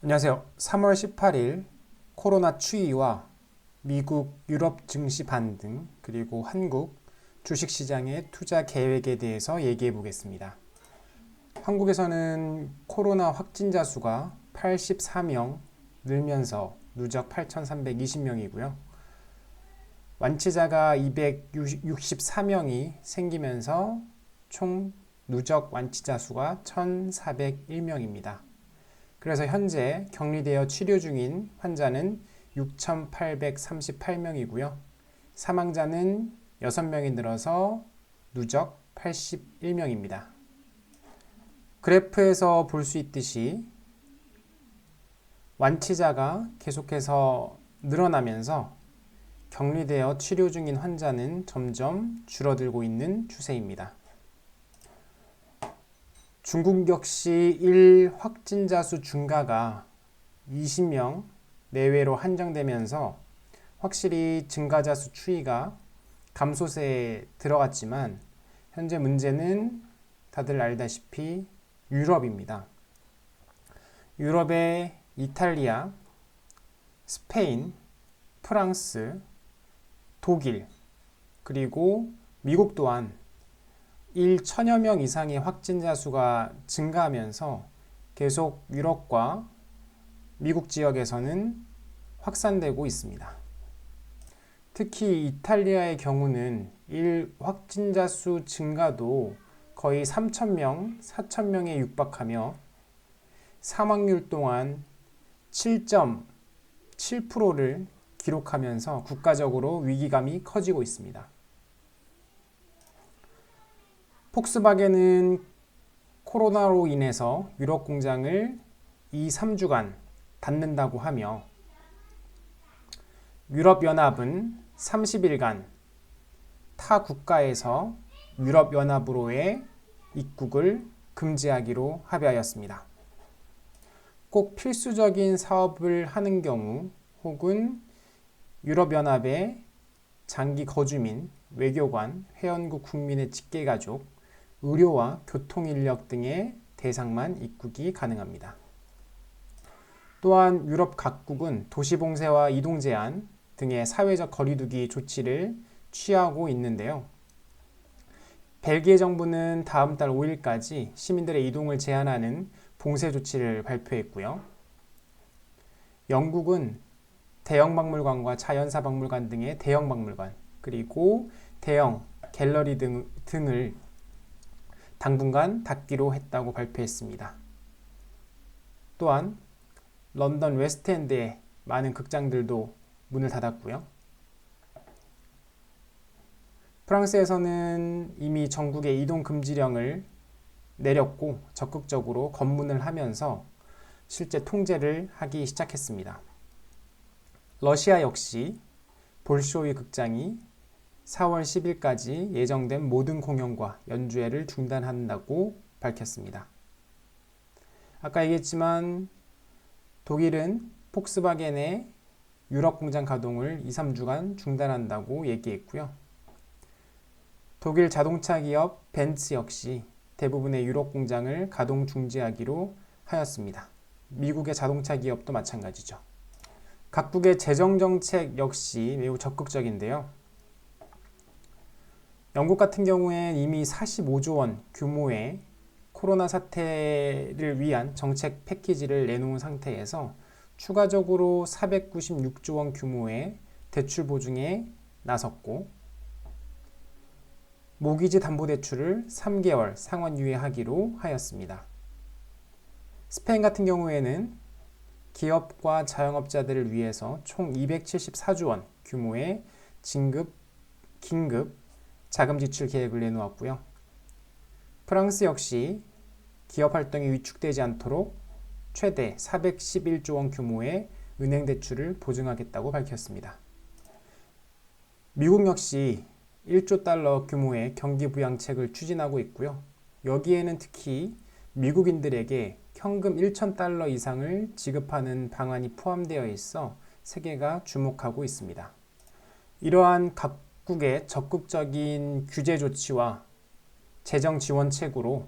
안녕하세요. 3월 18일 코로나 추이와 미국 유럽 증시 반등 그리고 한국 주식시장의 투자 계획에 대해서 얘기해 보겠습니다. 한국에서는 코로나 확진자 수가 84명 늘면서 누적 8,320명이고요. 완치자가 264명이 생기면서 총 누적 완치자 수가 1,401명입니다. 그래서 현재 격리되어 치료 중인 환자는 6,838명이고요. 사망자는 6명이 늘어서 누적 81명입니다. 그래프에서 볼 수 있듯이 완치자가 계속해서 늘어나면서 격리되어 치료 중인 환자는 점점 줄어들고 있는 추세입니다. 중국 역시 일 확진자 수 증가가 20명 내외로 한정되면서 확실히 증가자 수 추이가 감소세에 들어갔지만 현재 문제는 다들 알다시피 유럽입니다. 유럽의 이탈리아, 스페인, 프랑스, 독일, 그리고 미국 또한 1천여 명 이상의 확진자 수가 증가하면서 계속 유럽과 미국 지역에서는 확산되고 있습니다. 특히 이탈리아의 경우는 일 확진자 수 증가도 거의 3천명, 4천명에 육박하며 사망률 또한 7.7%를 기록하면서 국가적으로 위기감이 커지고 있습니다. 폭스바겐은 코로나로 인해서 유럽 공장을 2-3주간 닫는다고 하며 유럽연합은 30일간 타 국가에서 유럽연합으로의 입국을 금지하기로 합의하였습니다. 꼭 필수적인 사업을 하는 경우 혹은 유럽연합의 장기 거주민, 외교관, 회원국 국민의 직계가족, 의료와 교통인력 등의 대상만 입국이 가능합니다. 또한 유럽 각국은 도시봉쇄와 이동제한 등의 사회적 거리두기 조치를 취하고 있는데요. 벨기에 정부는 다음 달 5일까지 시민들의 이동을 제한하는 봉쇄 조치를 발표했고요. 영국은 대형 박물관과 자연사 박물관 등의 대형 박물관, 그리고 대형 갤러리 등을 당분간 닫기로 했다고 발표했습니다. 또한 런던 웨스트엔드의 많은 극장들도 문을 닫았고요. 프랑스에서는 이미 전국에 이동 금지령을 내렸고 적극적으로 검문을 하면서 실제 통제를 하기 시작했습니다. 러시아 역시 볼쇼이 극장이 4월 10일까지 예정된 모든 공연과 연주회를 중단한다고 밝혔습니다. 아까 얘기했지만 독일은 폭스바겐의 유럽 공장 가동을 2-3주간 중단한다고 얘기했고요. 독일 자동차 기업 벤츠 역시 대부분의 유럽 공장을 가동 중지하기로 하였습니다. 미국의 자동차 기업도 마찬가지죠. 각국의 재정 정책 역시 매우 적극적인데요. 영국 같은 경우엔 이미 45조 원 규모의 코로나 사태를 위한 정책 패키지를 내놓은 상태에서 추가적으로 496조 원 규모의 대출 보증에 나섰고 모기지 담보대출을 3개월 상환 유예하기로 하였습니다. 스페인 같은 경우에는 기업과 자영업자들을 위해서 총 274조 원 규모의 긴급 자금 지출 계획을 내놓았고요. 프랑스 역시 기업 활동이 위축되지 않도록 최대 411조 원 규모의 은행 대출을 보증하겠다고 밝혔습니다. 미국 역시 1조 달러 규모의 경기 부양책을 추진하고 있고요. 여기에는 특히 미국인들에게 현금 1,000달러 이상을 지급하는 방안이 포함되어 있어 세계가 주목하고 있습니다. 이러한 각국의 적극적인 규제 조치와 재정 지원책으로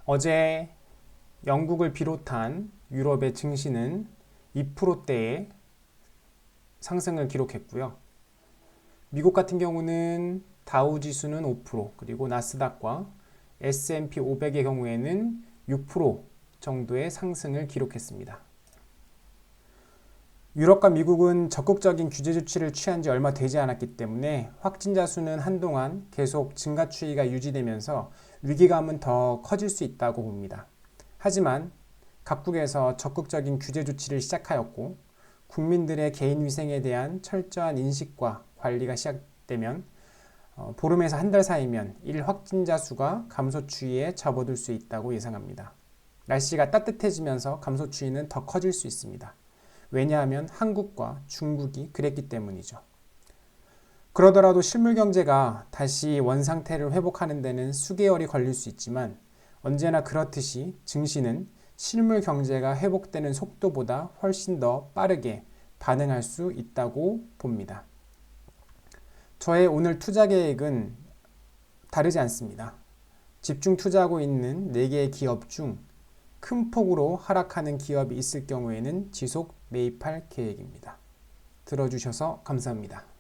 어제 영국을 비롯한 유럽의 증시는 2%대의 상승을 기록했고요. 미국 같은 경우는 다우 지수는 5%, 그리고 나스닥과 S&P 500의 경우에는 6% 정도의 상승을 기록했습니다. 유럽과 미국은 적극적인 규제 조치를 취한 지 얼마 되지 않았기 때문에 확진자 수는 한동안 계속 증가 추이가 유지되면서 위기감은 더 커질 수 있다고 봅니다. 하지만 각국에서 적극적인 규제 조치를 시작하였고 국민들의 개인 위생에 대한 철저한 인식과 관리가 시작되면 보름에서 한 달 사이면 일 확진자 수가 감소 추이에 접어들 수 있다고 예상합니다. 날씨가 따뜻해지면서 감소 추이는 더 커질 수 있습니다. 왜냐하면 한국과 중국이 그랬기 때문이죠. 그러더라도 실물 경제가 다시 원상태를 회복하는 데는 수개월이 걸릴 수 있지만 언제나 그렇듯이 증시는 실물 경제가 회복되는 속도보다 훨씬 더 빠르게 반응할 수 있다고 봅니다. 저의 오늘 투자 계획은 다르지 않습니다. 집중 투자하고 있는 4개의 기업 중 큰 폭으로 하락하는 기업이 있을 경우에는 지속 매입할 계획입니다. 들어주셔서 감사합니다.